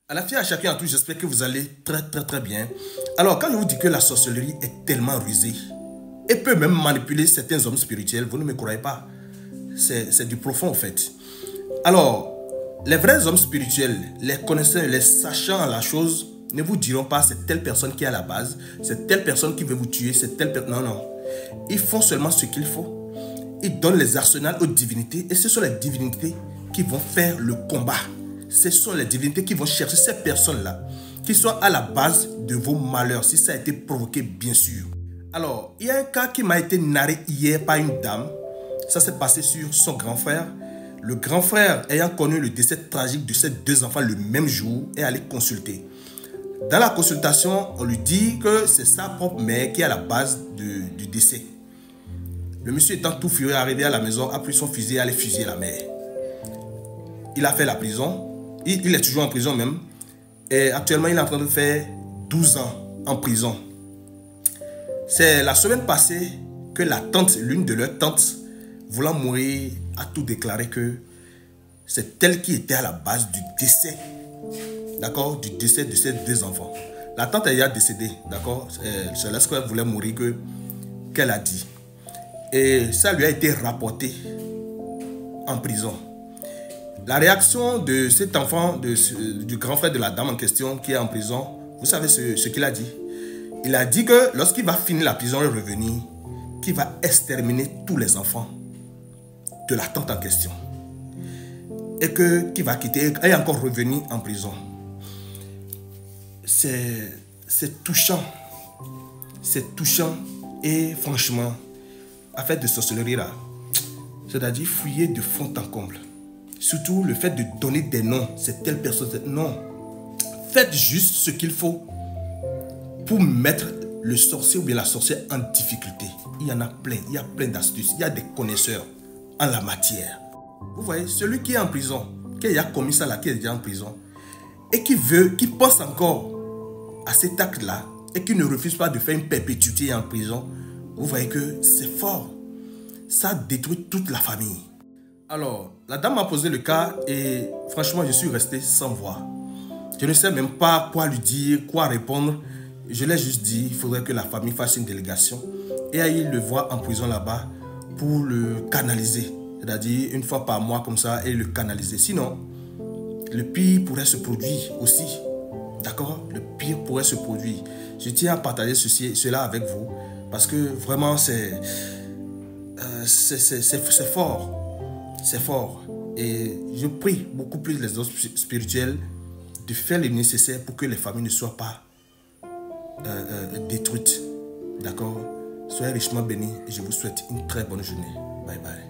À la fille, à chacun, à tous, j'espère que vous allez très bien. Alors, quand je vous dis que la sorcellerie est tellement rusée et peut même manipuler certains hommes spirituels, vous ne me croyez pas. C'est du profond, en fait. Alors, les vrais hommes spirituels, les connaissant, les sachant la chose, ne vous diront pas c'est telle personne qui est à la base, c'est telle personne qui veut vous tuer, c'est telle personne. Non, non. Ils font seulement ce qu'il faut. Ils donnent les arsenals aux divinités et ce sont les divinités qui vont faire le combat. Ce sont les divinités qui vont chercher ces personnes-là, qui sont à la base de vos malheurs, si ça a été provoqué, bien sûr. Alors, il y a un cas qui m'a été narré hier par une dame. Ça s'est passé sur son grand frère. Le grand frère, ayant connu le décès tragique de ses deux enfants le même jour, est allé consulter. Dans la consultation, on lui dit que c'est sa propre mère qui est à la base du décès. Le monsieur étant tout furieux, arrivé à la maison, a pris son fusil et allait fusiller la mère. Il a fait la prison. Il est toujours en prison même. Et actuellement, il est en train de faire 12 ans en prison. C'est la semaine passée que la tante, l'une de leurs tantes, voulant mourir, a tout déclaré que c'est elle qui était à la base du décès. D'accord? Du décès de ses deux enfants. La tante est déjà décédée. D'accord? C'est lorsqu'elle voulait mourir qu'elle a dit. Et ça lui a été rapporté en prison. La réaction de cet enfant, du grand frère de la dame en question qui est en prison, vous savez ce qu'il a dit? Il a dit que lorsqu'il va finir la prison et revenir, qu'il va exterminer tous les enfants de la tante en question. Et qu'il va quitter et encore revenir en prison. C'est touchant. C'est touchant et franchement, affaire de sorcellerie là, c'est-à-dire fouiller de fond en comble. Surtout le fait de donner des noms, c'est telle personne, non. Faites juste ce qu'il faut pour mettre le sorcier ou bien la sorcière en difficulté. Il y en a plein, il y a plein d'astuces, il y a des connaisseurs en la matière. Vous voyez, celui qui est en prison, qui a commis ça là, qui est déjà en prison, et qui pense encore à cet acte-là, et qui ne refuse pas de faire une perpétuité en prison, vous voyez que c'est fort. Ça détruit toute la famille. Alors, la dame m'a posé le cas et franchement, je suis resté sans voix. Je ne sais même pas quoi lui dire, quoi répondre. Je l'ai juste dit, il faudrait que la famille fasse une délégation et aille le voir en prison là-bas pour le canaliser. C'est-à-dire une fois par mois comme ça et le canaliser. Sinon, le pire pourrait se produire aussi. D'accord? Le pire pourrait se produire. Je tiens à partager cela avec vous parce que vraiment c'est fort. C'est fort. Et je prie beaucoup plus les autres spirituels de faire le nécessaire pour que les familles ne soient pas détruites. D'accord? Soyez richement bénis et je vous souhaite une très bonne journée. Bye bye.